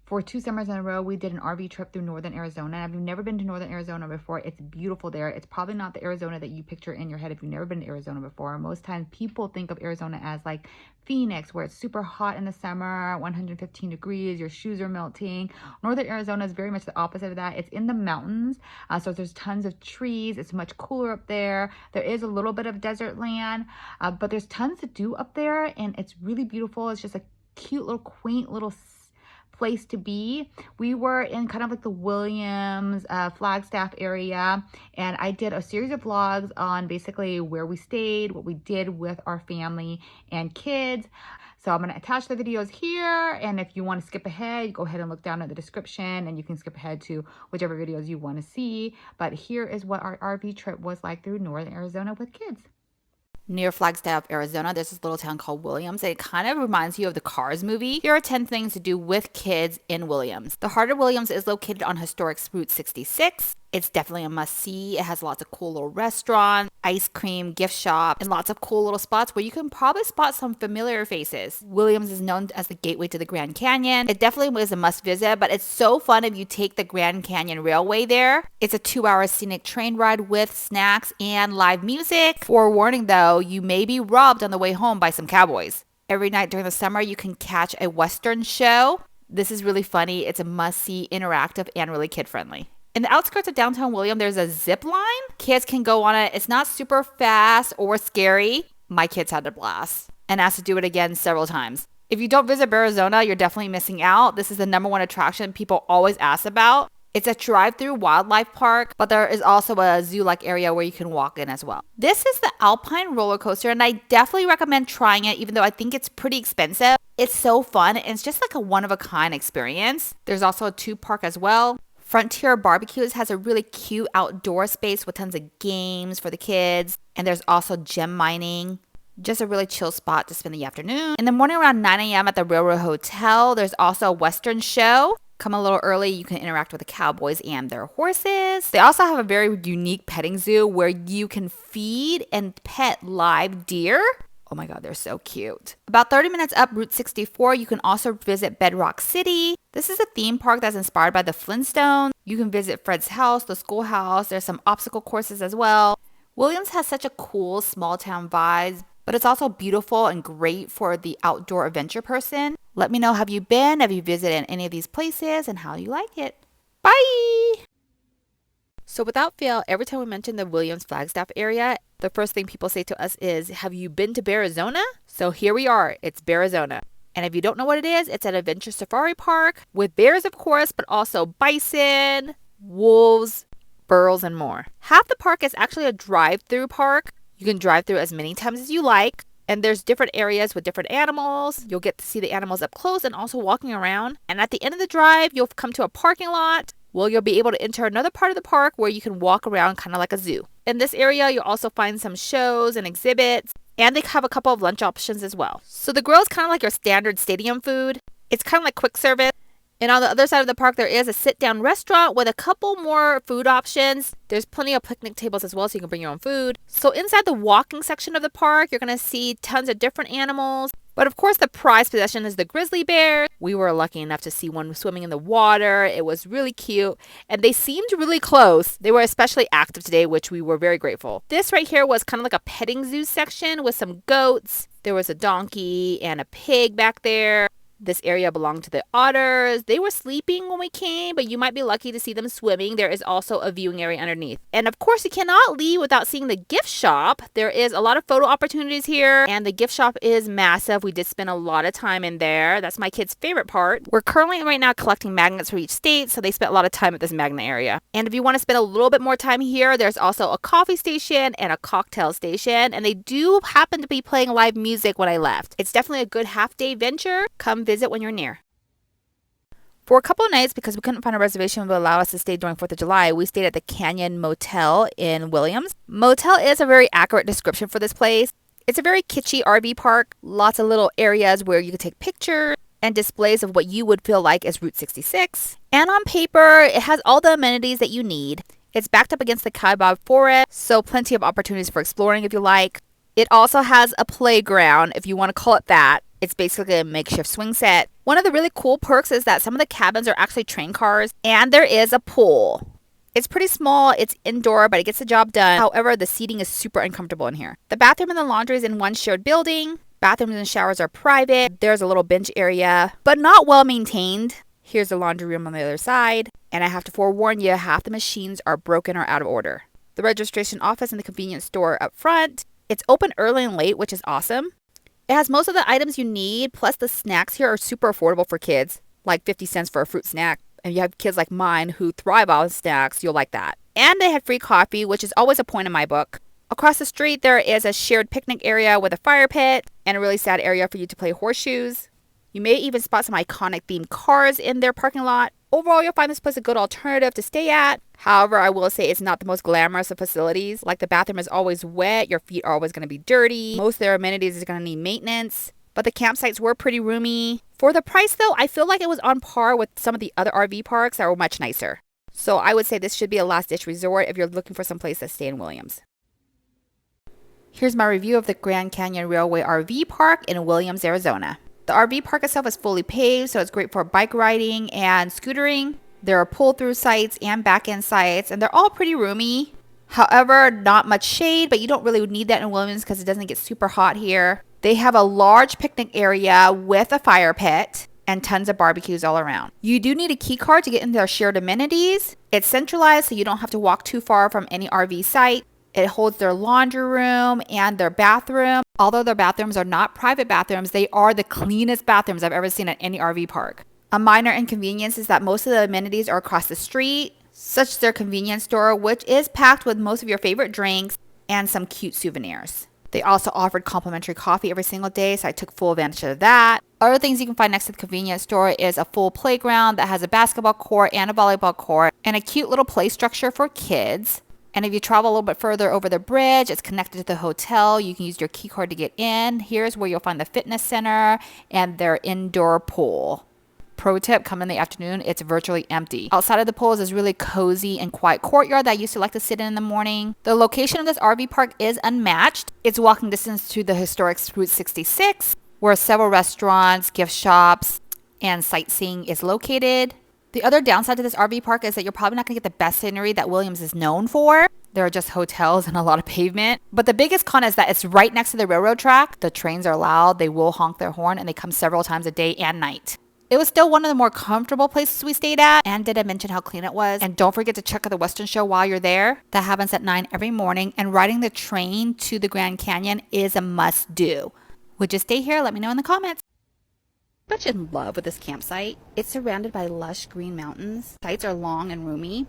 For 2 summers in a row, we did an RV trip through northern Arizona. I've never been to northern Arizona before. It's beautiful there. It's probably not the Arizona that you picture in your head if you've never been to Arizona before. Most times people think of Arizona as like Phoenix, where it's super hot in the summer, 115 degrees, your shoes are melting. Northern Arizona is very much the opposite of that. It's in the mountains, so there's tons of trees. It's much cooler up there. There is a little bit of desert land, but there's tons to do up there, and it's really beautiful. It's just a cute little quaint little place to be. We were in kind of like the Williams, Flagstaff area, and I did a series of vlogs on basically where we stayed, what we did with our family and kids. So I'm going to attach the videos here, and if you want to skip ahead, go ahead and look down at the description and you can skip ahead to whichever videos you want to see. But here is what our RV trip was like through northern Arizona with kids. Near Flagstaff, Arizona, there's this little town called Williams. It kind of reminds you of the Cars movie. Here are 10 things to do with kids in Williams. The heart of Williams is located on historic Route 66. It's definitely a must-see. It has lots of cool little restaurants, ice cream, gift shop, and lots of cool little spots where you can probably spot some familiar faces. Williams is known as the gateway to the Grand Canyon. It definitely is a must-visit, but it's so fun if you take the Grand Canyon Railway there. It's a 2-hour scenic train ride with snacks and live music. Forewarning though, you may be robbed on the way home by some cowboys. Every night during the summer, you can catch a Western show. This is really funny. It's a must-see, interactive, and really kid-friendly. In the outskirts of downtown Williams, there's a zip line. Kids can go on it. It's not super fast or scary. My kids had a blast and asked to do it again several times. If you don't visit Bearizona, you're definitely missing out. This is the #1 attraction people always ask about. It's a drive-through wildlife park, but there is also a zoo-like area where you can walk in as well. This is the Alpine roller coaster, and I definitely recommend trying it, even though I think it's pretty expensive. It's so fun, and it's just like a one-of-a-kind experience. There's also a tube park as well. Frontier Barbecues has a really cute outdoor space with tons of games for the kids. And there's also gem mining. Just a really chill spot to spend the afternoon. In the morning around 9 a.m. at the Railroad Hotel, there's also a Western show. Come a little early, you can interact with the cowboys and their horses. They also have a very unique petting zoo where you can feed and pet live deer. Oh my God, they're so cute. About 30 minutes up Route 64, you can also visit Bedrock City. This is a theme park that's inspired by the Flintstones. You can visit Fred's house, the schoolhouse. There's some obstacle courses as well. Williams has such a cool small town vibe, but it's also beautiful and great for the outdoor adventure person. Let me know, have you been? Have you visited any of these places and how you like it? Bye! So without fail, every time we mention the Williams Flagstaff area, the first thing people say to us is, have you been to Bearizona? So here we are, it's Bearizona. And if you don't know what it is, it's an adventure safari park with bears, of course, but also bison, wolves, burros, and more. Half the park is actually a drive-through park. You can drive through as many times as you like. And there's different areas with different animals. You'll get to see the animals up close and also walking around. And at the end of the drive, you'll come to a parking lot. Well, you'll be able to enter another part of the park where you can walk around kind of like a zoo. In this area, you'll also find some shows and exhibits, and they have a couple of lunch options as well. So the grill is kind of like your standard stadium food. It's kind of like quick service. And on the other side of the park, there is a sit-down restaurant with a couple more food options. There's plenty of picnic tables as well, so you can bring your own food. So inside the walking section of the park, you're going to see tons of different animals. But of course, the prized possession is the grizzly bear. We were lucky enough to see one swimming in the water. It was really cute. And they seemed really close. They were especially active today, which we were very grateful. This right here was kind of like a petting zoo section with some goats. There was a donkey and a pig back there. This area belonged to the otters. They were sleeping when we came, but you might be lucky to see them swimming. There is also a viewing area underneath. And of course, you cannot leave without seeing the gift shop. There is a lot of photo opportunities here, and the gift shop is massive. We did spend a lot of time in there. That's my kid's favorite part. We're currently right now collecting magnets for each state, so they spent a lot of time at this magnet area. And if you want to spend a little bit more time here, there's also a coffee station and a cocktail station, and they do happen to be playing live music when I left. It's definitely a good half-day venture. Come visit when you're near. For a couple of nights, because we couldn't find a reservation that would allow us to stay during 4th of July, we stayed at the Canyon Motel in Williams. Motel is a very accurate description for this place. It's a very kitschy RV park, lots of little areas where you can take pictures and displays of what you would feel like is Route 66. And on paper, it has all the amenities that you need. It's backed up against the Kaibab Forest, so plenty of opportunities for exploring if you like. It also has a playground, if you want to call it that. It's basically a makeshift swing set. One of the really cool perks is that some of the cabins are actually train cars, and there is a pool. It's pretty small, it's indoor, but it gets the job done. However, the seating is super uncomfortable in here. The bathroom and the laundry is in one shared building. Bathrooms and showers are private. There's a little bench area, but not well maintained. Here's the laundry room on the other side. And I have to forewarn you, half the machines are broken or out of order. The registration office and the convenience store up front. It's open early and late, which is awesome. It has most of the items you need, plus the snacks here are super affordable for kids, like 50 cents for a fruit snack. And if you have kids like mine who thrive on snacks, you'll like that. And they had free coffee, which is always a point in my book. Across the street, there is a shared picnic area with a fire pit and a really sad area for you to play horseshoes. You may even spot some iconic themed cars in their parking lot. Overall, you'll find this place a good alternative to stay at. However, I will say it's not the most glamorous of facilities. Like the bathroom is always wet, your feet are always going to be dirty. Most of their amenities are going to need maintenance. But the campsites were pretty roomy. For the price though, I feel like it was on par with some of the other RV parks that were much nicer. So I would say this should be a last ditch resort if you're looking for some place to stay in Williams. Here's my review of the Grand Canyon Railway RV Park in Williams, Arizona. The RV park itself is fully paved, so it's great for bike riding and scootering. There are pull-through sites and back-end sites, and they're all pretty roomy. However, not much shade, but you don't really need that in Williams because it doesn't get super hot here. They have a large picnic area with a fire pit and tons of barbecues all around. You do need a key card to get into their shared amenities. It's centralized, so you don't have to walk too far from any RV site. It holds their laundry room and their bathroom. Although their bathrooms are not private bathrooms, they are the cleanest bathrooms I've ever seen at any RV park. A minor inconvenience is that most of the amenities are across the street, such as their convenience store, which is packed with most of your favorite drinks and some cute souvenirs. They also offered complimentary coffee every single day, so I took full advantage of that. Other things you can find next to the convenience store is a full playground that has a basketball court and a volleyball court and a cute little play structure for kids. And if you travel a little bit further over the bridge, it's connected to the hotel. You can use your key card to get in. Here's where you'll find the fitness center and their indoor pool. Pro tip, come in the afternoon, it's virtually empty. Outside of the pool is this really cozy and quiet courtyard that I used to like to sit in the morning. The location of this RV park is unmatched. It's walking distance to the historic Route 66, where several restaurants, gift shops, and sightseeing is located. The other downside to this RV park is that you're probably not going to get the best scenery that Williams is known for. There are just hotels and a lot of pavement. But the biggest con is that it's right next to the railroad track. The trains are loud, they will honk their horn, and they come several times a day and night. It was still one of the more comfortable places we stayed at. And did I mention how clean it was? And don't forget to check out the Western Show while you're there. That happens at 9 every morning. And riding the train to the Grand Canyon is a must-do. Would you stay here? Let me know in the comments. Much in love with this campsite. It's surrounded by lush green mountains. Sites are long and roomy.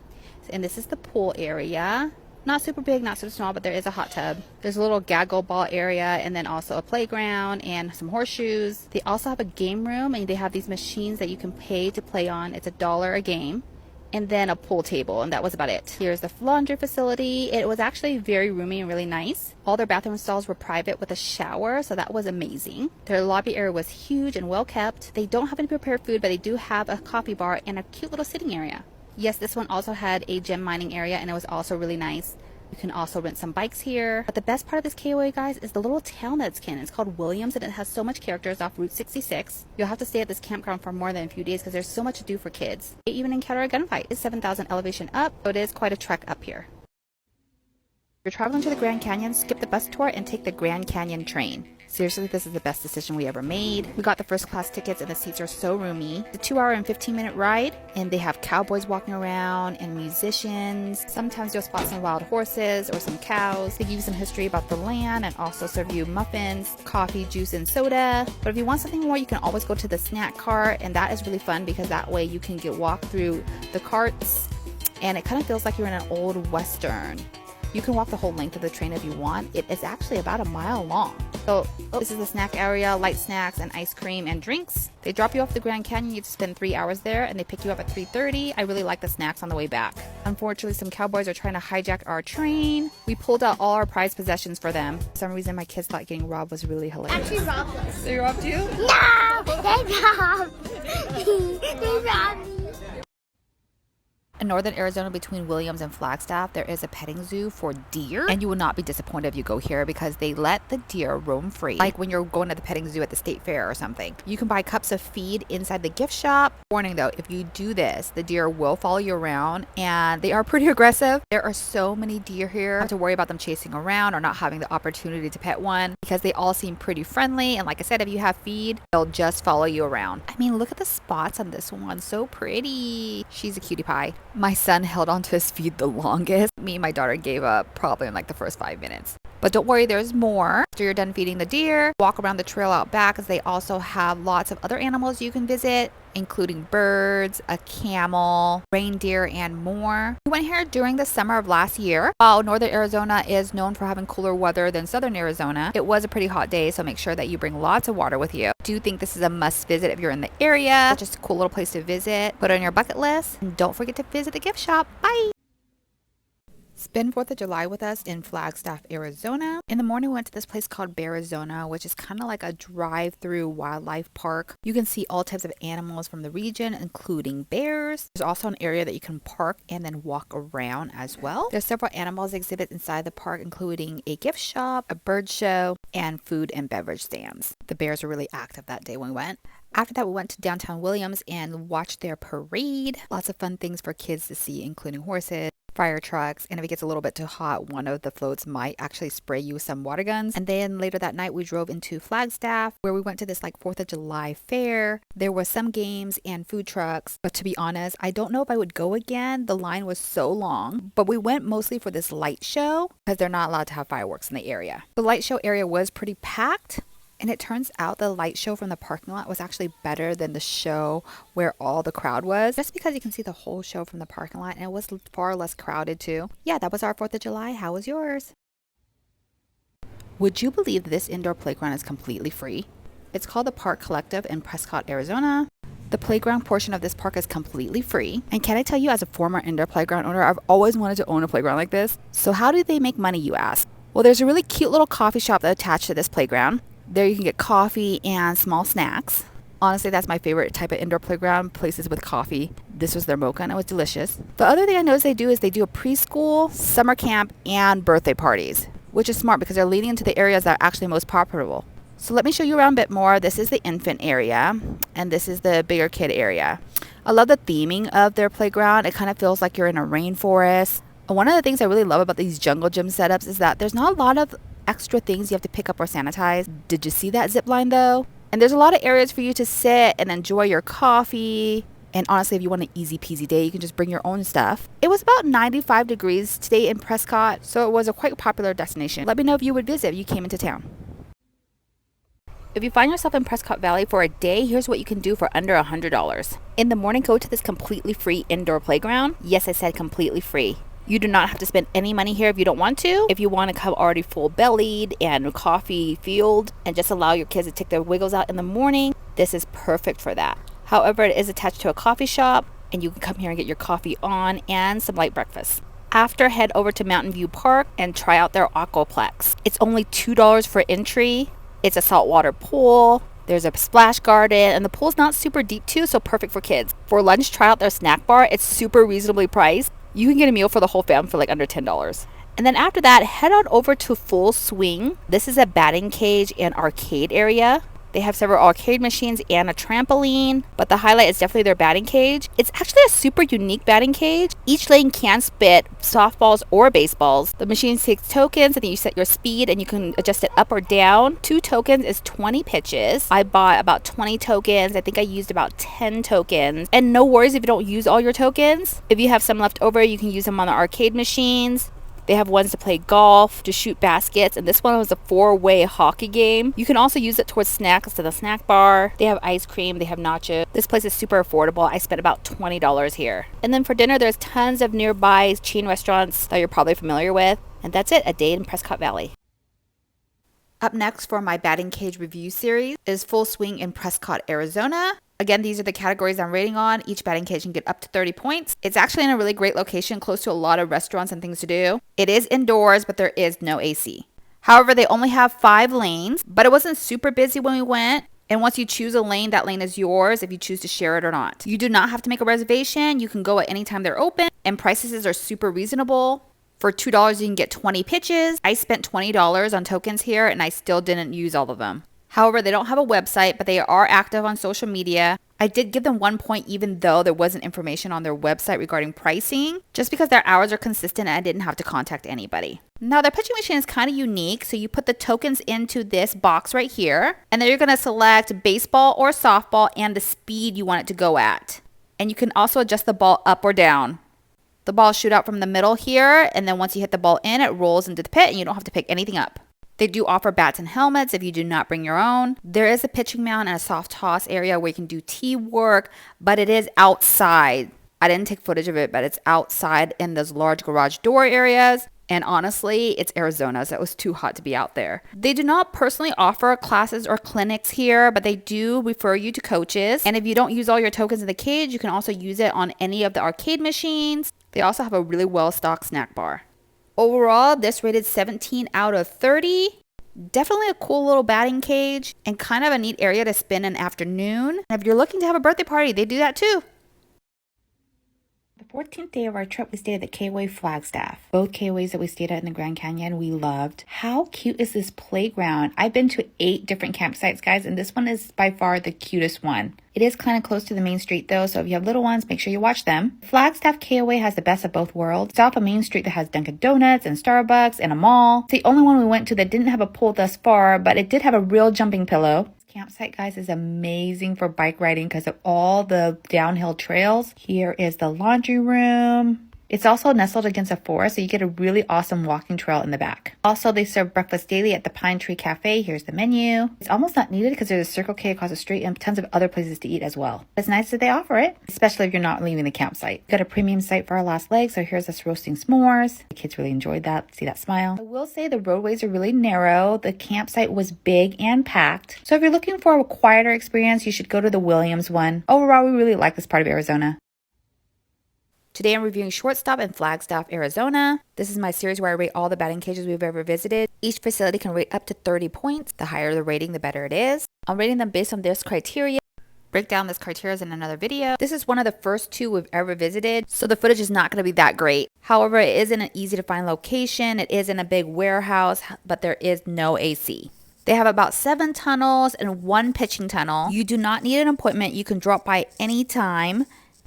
And this is the pool area. Not super big, not super small, but there is a hot tub. There's a little gaggle ball area and then also a playground and some horseshoes. They also have a game room and they have these machines that you can pay to play on. It's $1 a game. And then a pool table, and that was about it. Here's the laundry facility. It was actually very roomy and really nice. All their bathroom stalls were private with a shower, so that was amazing. Their lobby area was huge and well kept. They don't have any prepared food, but they do have a coffee bar and a cute little sitting area. Yes, this one also had a gem mining area, and it was also really nice. You can also rent some bikes here. But the best part of this KOA, guys, is the little town that's in. It's called Williams, and it has so much characters off Route 66. You'll have to stay at this campground for more than a few days because there's so much to do for kids. They even encounter a gunfight. It's 7,000 elevation up, so it is quite a trek up here. If you're traveling to the Grand Canyon, skip the bus tour and take the Grand Canyon train. Seriously, this is the best decision we ever made. We got the first class tickets and the seats are so roomy. The 2-hour and 15-minute ride, and they have cowboys walking around and musicians. Sometimes you'll spot some wild horses or some cows. They give you some history about the land and also serve you muffins, coffee, juice, and soda. But if you want something more, you can always go to the snack cart, and that is really fun because that way you can walk through the carts and it kind of feels like you're in an old Western. You can walk the whole length of the train if you want. It is actually about 1 mile long. So this is the snack area, light snacks and ice cream and drinks. They drop you off the Grand Canyon. You have to spend 3 hours there and they pick you up at 3:30. I really like the snacks on the way back. Unfortunately, some cowboys are trying to hijack our train. We pulled out all our prized possessions for them. For some reason, my kids thought getting robbed was really hilarious. Actually robbed us. They robbed you? No! They robbed! They robbed me. In northern Arizona, between Williams and Flagstaff, there is a petting zoo for deer, and you will not be disappointed if you go here because they let the deer roam free, like when you're going to the petting zoo at the state fair or something. You can buy cups of feed inside the gift shop. Warning though, if you do this, the deer will follow you around, and they are pretty aggressive. There are so many deer here. You don't have to worry about them chasing around or not having the opportunity to pet one because they all seem pretty friendly. And like I said, if you have feed, they'll just follow you around. I mean, look at the spots on this one. So pretty. She's a cutie pie. My son held onto his feet the longest. Me and my daughter gave up probably in like the first 5 minutes. But don't worry, there's more. After you're done feeding the deer, walk around the trail out back as they also have lots of other animals you can visit, including birds, a camel, reindeer, and more. We went here during the summer of last year. While northern Arizona is known for having cooler weather than southern Arizona, it was a pretty hot day, so make sure that you bring lots of water with you. I do think this is a must visit if you're in the area. It's just a cool little place to visit. Put it on your bucket list, and don't forget to visit the gift shop. Bye! Spend 4th of July with us in Flagstaff, Arizona. In the morning, we went to this place called Bearizona, which is kind of like a drive-through wildlife park. You can see all types of animals from the region, including bears. There's also an area that you can park and then walk around as well. There's several animals exhibits inside the park, including a gift shop, a bird show, and food and beverage stands. The bears were really active that day when we went. After that, we went to downtown Williams and watched their parade. Lots of fun things for kids to see, including horses, fire trucks, and if it gets a little bit too hot, one of the floats might actually spray you with some water guns. And then later that night, we drove into Flagstaff, where we went to this like 4th of July fair. There were some games and food trucks, but to be honest, I don't know if I would go again. The line was so long, but we went mostly for this light show because they're not allowed to have fireworks in the area. The light show area was pretty packed. And it turns out the light show from the parking lot was actually better than the show where all the crowd was. Just because you can see the whole show from the parking lot, and it was far less crowded too. Yeah, that was our 4th of July. How was yours? Would you believe this indoor playground is completely free? It's called the Park Collective in Prescott, Arizona. The playground portion of this park is completely free. And can I tell you, as a former indoor playground owner, I've always wanted to own a playground like this. So how do they make money, you ask? Well, there's a really cute little coffee shop that's attached to this playground. There you can get coffee and small snacks. Honestly, that's my favorite type of indoor playground, places with coffee. This was their mocha and it was delicious. The other thing I noticed they do is they do a preschool, summer camp, and birthday parties, which is smart because they're leading into the areas that are actually most profitable. So let me show you around a bit more. This is the infant area, and this is the bigger kid area. I love the theming of their playground. It kind of feels like you're in a rainforest. And one of the things I really love about these jungle gym setups is that there's not a lot of extra things you have to pick up or sanitize. Did you see that zip line though? And there's a lot of areas for you to sit and enjoy your coffee. And honestly, if you want an easy peasy day, you can just bring your own stuff. It was about 95 degrees today in Prescott, so it was a quite popular destination. Let me know if you would visit if you came into town. If you find yourself in Prescott Valley for a day, here's what you can do for under $100. In the morning, go to this completely free indoor playground. Yes, I said completely free. You do not have to spend any money here if you don't want to. If you want to come already full bellied and coffee fueled and just allow your kids to take their wiggles out in the morning, this is perfect for that. However, it is attached to a coffee shop and you can come here and get your coffee on and some light breakfast. After, head over to Mountain View Park and try out their aquaplex. It's only $2 for entry. It's a saltwater pool. There's a splash garden, and the pool's not super deep too, so perfect for kids. For lunch, try out their snack bar. It's super reasonably priced. You can get a meal for the whole family for like under $10. And then after that, head on over to Full Swing. This is a batting cage and arcade area. They have several arcade machines and a trampoline, but the highlight is definitely their batting cage. It's actually a super unique batting cage. Each lane can spit softballs or baseballs. The machine takes tokens and then you set your speed and you can adjust it up or down. 2 tokens is 20 pitches. I bought about 20 tokens. I think I used about 10 tokens. And no worries if you don't use all your tokens. If you have some left over, you can use them on the arcade machines. They have ones to play golf, to shoot baskets, and this one was a 4-way hockey game. You can also use it towards snacks to the snack bar. They have ice cream, they have nachos. This place is super affordable. I spent about $20 here. And then for dinner, there's tons of nearby chain restaurants that you're probably familiar with. And that's it, a day in Prescott Valley. Up next for my batting cage review series is Full Swing in Prescott, Arizona. Again, these are the categories I'm rating on. Each batting cage can get up to 30 points. It's actually in a really great location, close to a lot of restaurants and things to do. It is indoors, but there is no AC. However, they only have 5 lanes, but it wasn't super busy when we went. And once you choose a lane, that lane is yours if you choose to share it or not. You do not have to make a reservation. You can go at any time they're open, and prices are super reasonable. For $2, you can get 20 pitches. I spent $20 on tokens here, and I still didn't use all of them. However, they don't have a website, but they are active on social media. I did give them 1 point even though there wasn't information on their website regarding pricing, just because their hours are consistent and I didn't have to contact anybody. Now, their pitching machine is kind of unique. So you put the tokens into this box right here, and then you're going to select baseball or softball and the speed you want it to go at. And you can also adjust the ball up or down. The ball shoot out from the middle here, and then once you hit the ball in, it rolls into the pit and you don't have to pick anything up. They do offer bats and helmets if you do not bring your own. There is a pitching mound and a soft toss area where you can do tee work, but it is outside. I didn't take footage of it, but it's outside in those large garage door areas. And honestly, it's Arizona, so it was too hot to be out there. They do not personally offer classes or clinics here, but they do refer you to coaches. And if you don't use all your tokens in the cage, you can also use it on any of the arcade machines. They also have a really well-stocked snack bar. Overall, this rated 17 out of 30. Definitely a cool little batting cage and kind of a neat area to spend an afternoon. And if you're looking to have a birthday party, they do that too. The 14th day of our trip, we stayed at the KOA Flaggstaff. Both KOAs that we stayed at in the Grand Canyon, we loved. How cute is this playground? I've been to 8 different campsites, guys, and this one is by far the cutest one. It is kind of close to the main street though, so if you have little ones, make sure you watch them. Flagstaff KOA has the best of both worlds. It's off a main street that has Dunkin' Donuts and Starbucks and a mall. It's the only one we went to that didn't have a pool thus far, but it did have a real jumping pillow. Campsite, guys, is amazing for bike riding because of all the downhill trails. Here is the laundry room. It's also nestled against a forest, so you get a really awesome walking trail in the back. Also, they serve breakfast daily at the Pine Tree Cafe. Here's the menu. It's almost not needed because there's a Circle K across the street and tons of other places to eat as well. It's nice that they offer it, especially if you're not leaving the campsite. We've got a premium site for our last leg, so here's us roasting s'mores. The kids really enjoyed that. See that smile? I will say the roadways are really narrow. The campsite was big and packed. So if you're looking for a quieter experience, you should go to the Williams one. Overall, we really like this part of Arizona. Today I'm reviewing Shortstop in Flagstaff, Arizona. This is my series where I rate all the batting cages we've ever visited. Each facility can rate up to 30 points. The higher the rating, the better it is. I'm rating them based on this criteria. Break down this criteria in another video. This is one of the first 2 we've ever visited, so the footage is not going to be that great. However, it is in an easy to find location. It is in a big warehouse, but there is no AC. They have about 7 tunnels and 1 pitching tunnel. You do not need an appointment. You can drop by anytime.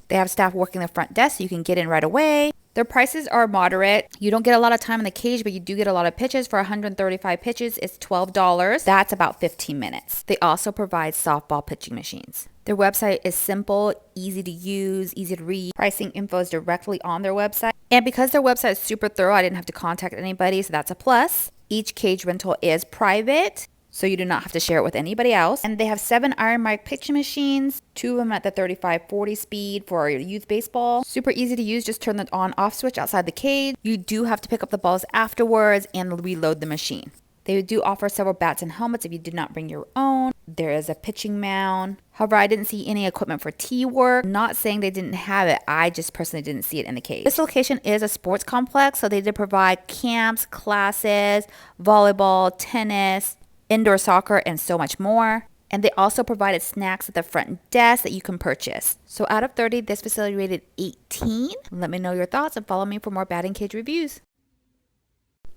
They have staff working the front desk so you can get in right away. Their prices are moderate. You don't get a lot of time in the cage, but you do get a lot of pitches. For 135 pitches, it's $12. That's about 15 minutes. They also provide softball pitching machines. Their website is simple, easy to use, easy to read. Pricing info is directly on their website. And because their website is super thorough, I didn't have to contact anybody, so that's a plus. Each cage rental is private, so you do not have to share it with anybody else. And they have 7 Iron Mike pitching machines, 2 of them at the 35-40 speed for youth baseball. Super easy to use, just turn the on-off switch outside the cage. You do have to pick up the balls afterwards and reload the machine. They do offer several bats and helmets if you did not bring your own. There is a pitching mound. However, I didn't see any equipment for tee work. Not saying they didn't have it. I just personally didn't see it in the cage. This location is a sports complex, so they did provide camps, classes, volleyball, tennis, indoor soccer, and so much more. And they also provided snacks at the front desk that you can purchase. So out of 30, this facility rated 18. Let me know your thoughts and follow me for more batting cage reviews.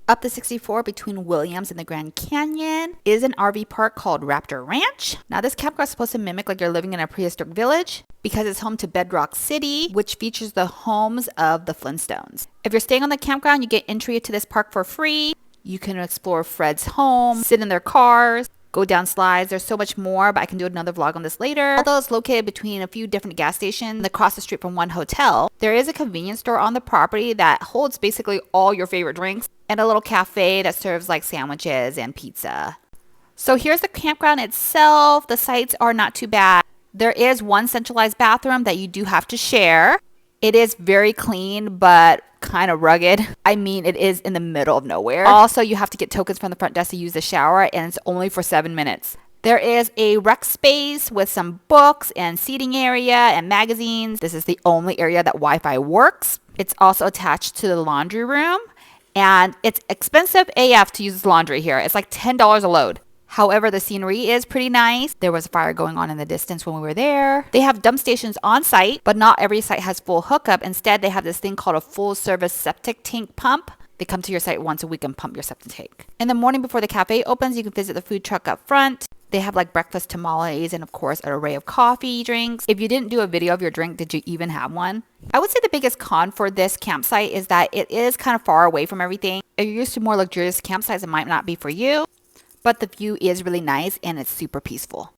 Up the 64 between Williams and the Grand Canyon is an RV park called Raptor Ranch. Now this campground is supposed to mimic like you're living in a prehistoric village because it's home to Bedrock City, which features the homes of the Flintstones. If you're staying on the campground, you get entry to this park for free. You can explore Fred's home, sit in their cars, go down slides. There's so much more, but I can do another vlog on this later. Although it's located between a few different gas stations across the street from one hotel, there is a convenience store on the property that holds basically all your favorite drinks and a little cafe that serves like sandwiches and pizza. So here's the campground itself. The sites are not too bad. There is one centralized bathroom that you do have to share. It is very clean, but kind of rugged. I mean, it is in the middle of nowhere. Also, you have to get tokens from the front desk to use the shower, and it's only for 7 minutes. There is a rec space with some books and seating area and magazines. This is the only area that Wi-Fi works. It's also attached to the laundry room, and it's expensive AF to use laundry here. It's like $10 a load. However, the scenery is pretty nice. There was a fire going on in the distance when we were there. They have dump stations on site, but not every site has full hookup. Instead, they have this thing called a full service septic tank pump. They come to your site once a week and pump your septic tank. In the morning before the cafe opens, you can visit the food truck up front. They have like breakfast tamales and of course an array of coffee drinks. If you didn't do a video of your drink, did you even have one? I would say the biggest con for this campsite is that it is kind of far away from everything. If you're used to more luxurious campsites, it might not be for you. But the view is really nice and it's super peaceful.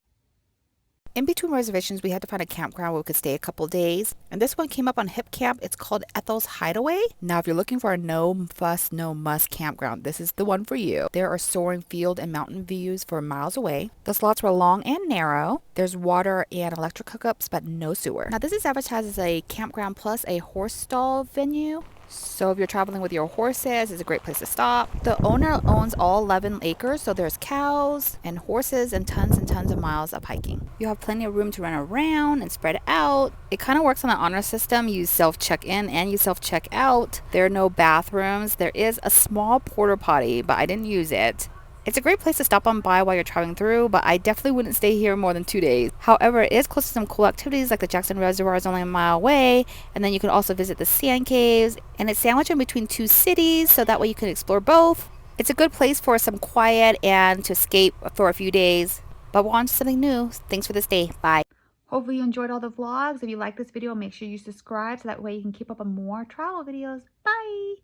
In between reservations, we had to find a campground where we could stay a couple days. And this one came up on Hip Camp. It's called Ethel's Hideaway. Now, if you're looking for a no fuss, no muss campground, this is the one for you. There are soaring field and mountain views for miles away. The slots were long and narrow. There's water and electric hookups, but no sewer. Now, this is advertised as a campground plus a horse stall venue. So if you're traveling with your horses, it's a great place to stop. The owner owns all 11 acres, so there's cows and horses and tons of miles of hiking. You have plenty of room to run around and spread out. It kind of works on an honor system. You self-check-in and you self-check-out. There are no bathrooms. There is a small porta potty, but I didn't use it. It's a great place to stop on by while you're traveling through, but I definitely wouldn't stay here more than 2 days. However, it is close to some cool activities like the Jackson Reservoir is only a mile away, and then you can also visit the sand caves, and it's sandwiched in between 2 cities, so that way you can explore both. It's a good place for some quiet and to escape for a few days, but we're on to something new. Thanks for this day. Bye. Hopefully you enjoyed all the vlogs. If you like this video, make sure you subscribe so that way you can keep up on more travel videos. Bye!